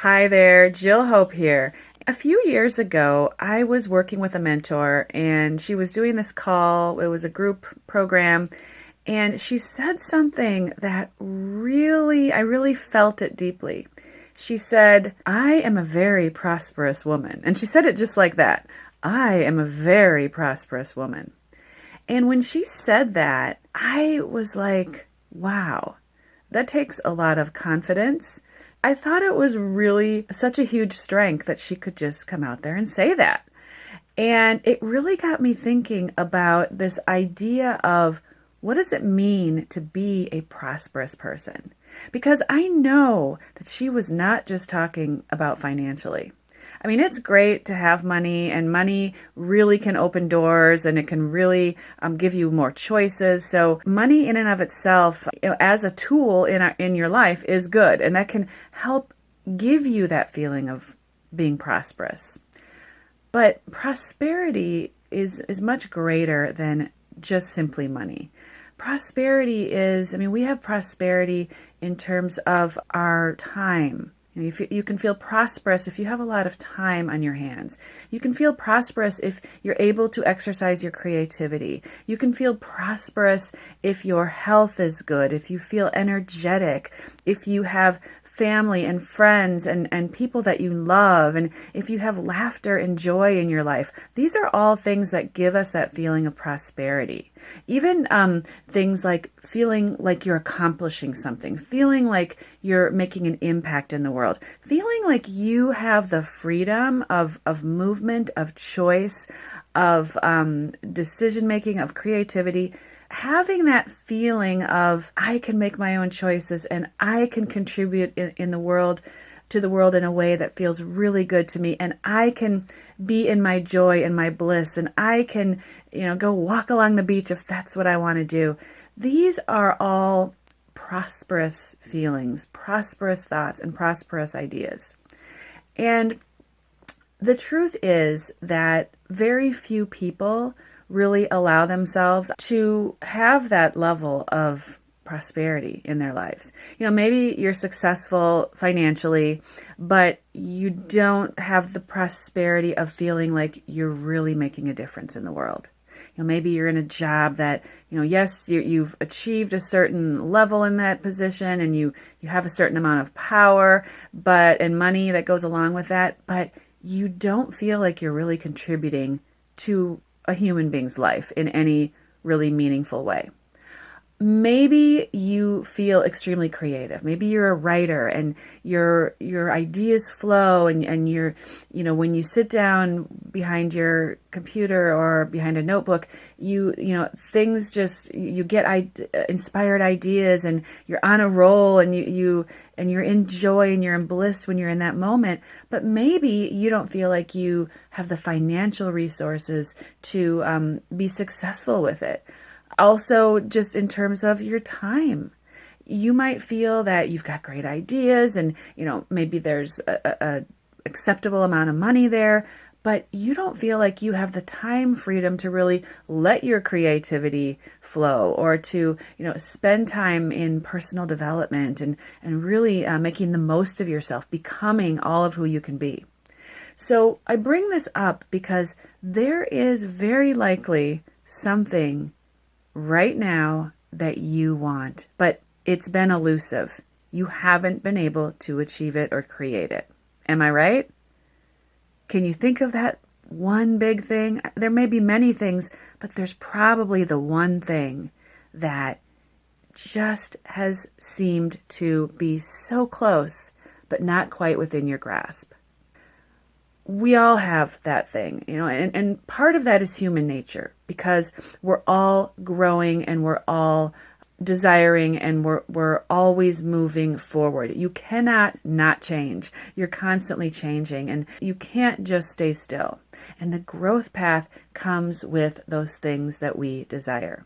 Hi there, Jill Hope here. A few years ago, I was working with a mentor and she was doing this call. It was a group program, and she said something that I really felt it deeply. She said, I am a very prosperous woman. And she said it just like that. I am a very prosperous woman. And when she said that, I was like, wow, that takes a lot of confidence. I thought it was really such a huge strength that she could just come out there and say that. And it really got me thinking about this idea of what does it mean to be a prosperous person? Because I know that she was not just talking about financially. I mean, it's great to have money, and money really can open doors, and it can really give you more choices. So money in and of itself, as a tool in your life is good, and that can help give you that feeling of being prosperous. But prosperity is much greater than just simply money. Prosperity is, we have prosperity in terms of our time. You can feel prosperous if you have a lot of time on your hands. You can feel prosperous if you're able to exercise your creativity. You can feel prosperous if your health is good, if you feel energetic, if you have family and friends and people that you love, and if you have laughter and joy in your life. These are all things that give us that feeling of prosperity. Even things like feeling like you're accomplishing something, feeling like you're making an impact in the world, feeling like you have the freedom of movement, of choice, of decision making, of creativity. Having that feeling of I can make my own choices and I can contribute in the world to the world in a way that feels really good to me, and I can be in my joy and my bliss, and I can, go walk along the beach if that's what I want to do. These are all prosperous feelings, prosperous thoughts, and prosperous ideas. And the truth is that very few people really allow themselves to have that level of prosperity in their lives. Maybe you're successful financially, but you don't have the prosperity of feeling like you're really making a difference in the world. Maybe you're in a job that, yes, you've achieved a certain level in that position, and you have a certain amount of power, and money that goes along with that, but you don't feel like you're really contributing to a human being's life in any really meaningful way. Maybe you feel extremely creative. Maybe you're a writer and your ideas flow, and you're, when you sit down behind your computer or behind a notebook, things just, you get inspired ideas, and you're on a roll, and you're in joy and you're in bliss when you're in that moment. But maybe you don't feel like you have the financial resources to be successful with it. Also, just in terms of your time, you might feel that you've got great ideas, and maybe there's a acceptable amount of money there, but you don't feel like you have the time freedom to really let your creativity flow, or to spend time in personal development and really making the most of yourself, becoming all of who you can be. So I bring this up because there is very likely something right now that you want, but it's been elusive. You haven't been able to achieve it or create it. Am I right? Can you think of that one big thing? There may be many things, but there's probably the one thing that just has seemed to be so close, but not quite within your grasp. We all have that thing, and part of that is human nature, because we're all growing and we're all desiring, and we're always moving forward. You cannot not change. You're constantly changing, and you can't just stay still. And the growth path comes with those things that we desire.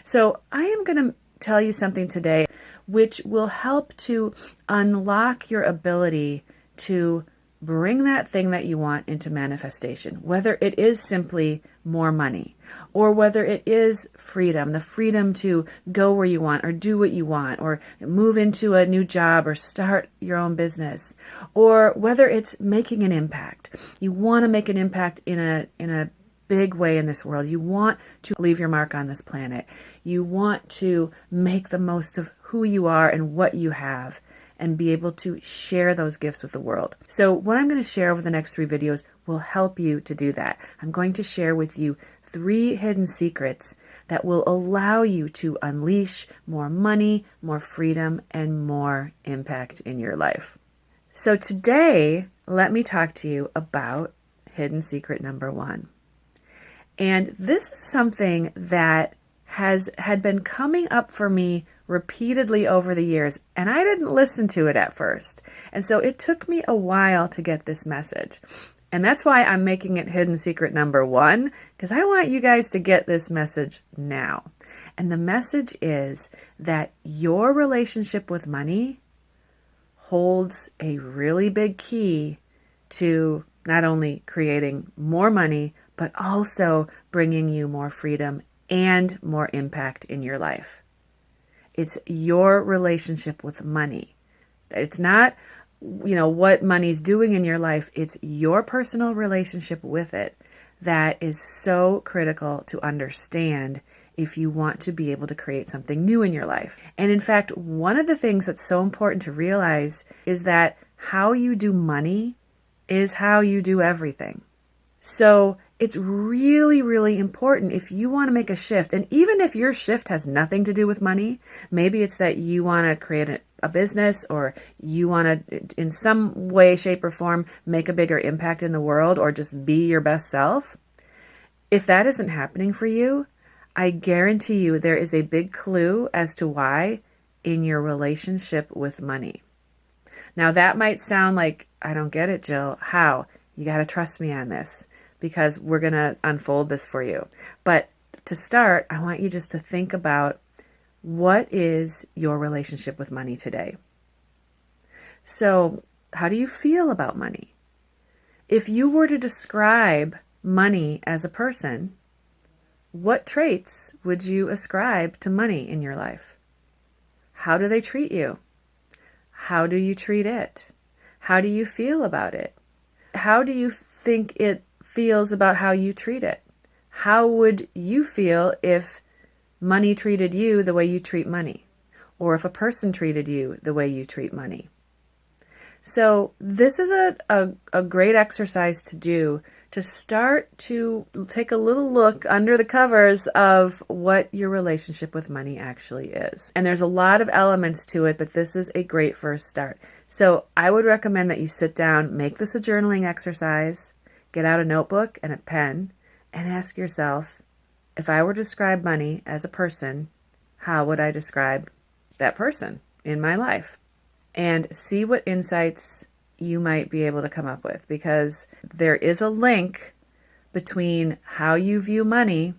So I am going to tell you something today which will help to unlock your ability to bring that thing that you want into manifestation, whether it is simply more money, or whether it is freedom, the freedom to go where you want or do what you want, or move into a new job or start your own business, or whether it's making an impact. You want to make an impact in a big way in this world. You want to leave your mark on this planet. You want to make the most of who you are and what you have, and be able to share those gifts with the world. So what I'm going to share over the next 3 videos will help you to do that. I'm going to share with you 3 hidden secrets that will allow you to unleash more money, more freedom, and more impact in your life. So today, let me talk to you about hidden secret number 1. And this is something that had been coming up for me repeatedly over the years, and I didn't listen to it at first. And so it took me a while to get this message. And that's why I'm making it hidden secret number 1, because I want you guys to get this message now. And the message is that your relationship with money holds a really big key to not only creating more money, but also bringing you more freedom and more impact in your life. It's your relationship with money. It's not, what money's doing in your life. It's your personal relationship with it that is so critical to understand if you want to be able to create something new in your life. And in fact, one of the things that's so important to realize is that how you do money is how you do everything. So it's really, really important if you want to make a shift. And even if your shift has nothing to do with money, maybe it's that you want to create a business, or you want to, in some way, shape, or form, make a bigger impact in the world, or just be your best self. If that isn't happening for you, I guarantee you there is a big clue as to why in your relationship with money. Now that might sound like, I don't get it, Jill. How? You got to trust me on this, because we're going to unfold this for you. But to start, I want you just to think about, what is your relationship with money today? So how do you feel about money? If you were to describe money as a person, what traits would you ascribe to money in your life? How do they treat you? How do you treat it? How do you feel about it? How do you think it feels about how you treat it? How would you feel if money treated you the way you treat money? Or if a person treated you the way you treat money? So this is a great exercise to do, to start to take a little look under the covers of what your relationship with money actually is. And there's a lot of elements to it, but this is a great first start. So I would recommend that you sit down, make this a journaling exercise, get out a notebook and a pen, and ask yourself, if I were to describe money as a person, how would I describe that person in my life? And see what insights you might be able to come up with, because there is a link between how you view money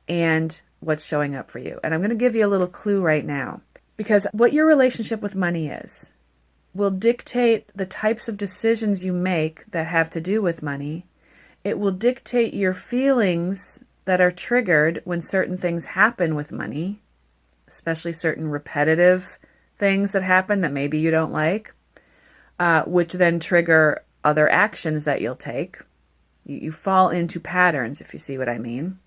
and what's showing up for you. And I'm going to give you a little clue right now, because what your relationship with money is will dictate the types of decisions you make that have to do with money. It will dictate your feelings that are triggered when certain things happen with money, especially certain repetitive things that happen that maybe you don't like, which then trigger other actions that you'll take. You fall into patterns, if you see what I mean.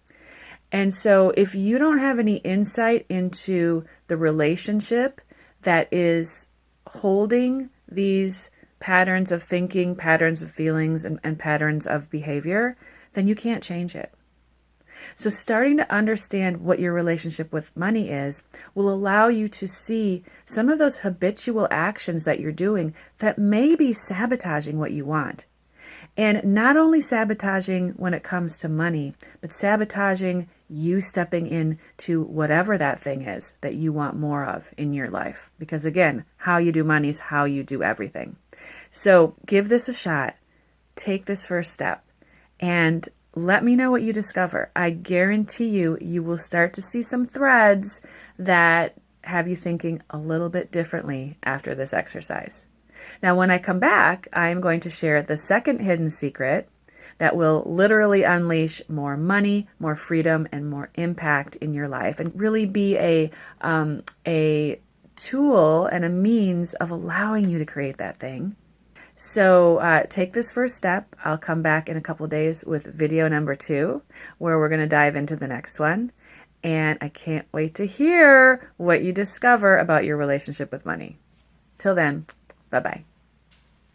And so if you don't have any insight into the relationship that is holding these patterns of thinking, patterns of feelings, and patterns of behavior, then you can't change it. So starting to understand what your relationship with money is will allow you to see some of those habitual actions that you're doing that may be sabotaging what you want. And not only sabotaging when it comes to money, but sabotaging you stepping into whatever that thing is that you want more of in your life. Because again, how you do money is how you do everything. So give this a shot. Take this first step and let me know what you discover. I guarantee you, you will start to see some threads that have you thinking a little bit differently after this exercise. Now, when I come back, I'm going to share the second hidden secret that will literally unleash more money, more freedom, and more impact in your life, and really be a tool and a means of allowing you to create that thing. So take this first step. I'll come back in a couple days with video number 2, where we're going to dive into the next one. And I can't wait to hear what you discover about your relationship with money. Till then, bye-bye.